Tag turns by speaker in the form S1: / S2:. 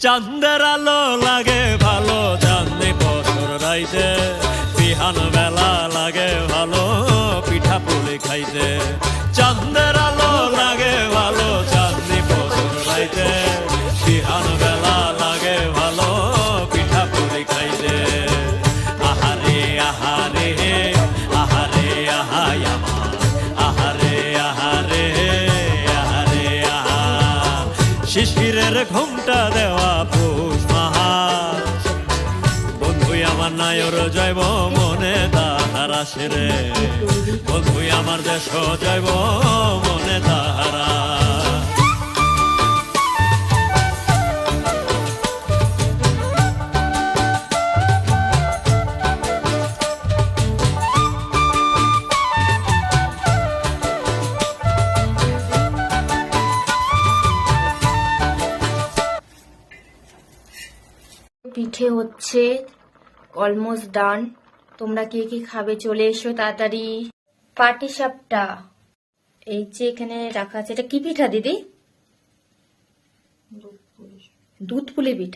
S1: চাঁদের আলো লাগে ভালো চাঁদনি বছর রাইতে, বিহান বেলা লাগে ভালো পিঠা পুলি খাইতে। চাঁদের আলো লাগে ভালো চাঁদনি বছর রাইতে, বিহান বেলা লাগে ভালো পিঠা পুলি খাইতে। আহারে আহারে আহারে আহাই আমার, আহারে আহারে আহারে আহা। শিশিরের ঘুমটা দেওয়া পৌষ মাস, বন্ধু আমার নায়র জৈব মনে তাহারা সেরে, বন্ধু আমার দেশ জৈব মনে তাহারা।
S2: পিঠে হচ্ছে, অলমোস্ট ডান। তোমরা কে কি খাবে চলে এসো তাড়াতাড়ি। পাটিসাপটা এই যে এখানে রাখা আছে। এটা কি পিঠা দিদি? দুধ পুলি পিঠা।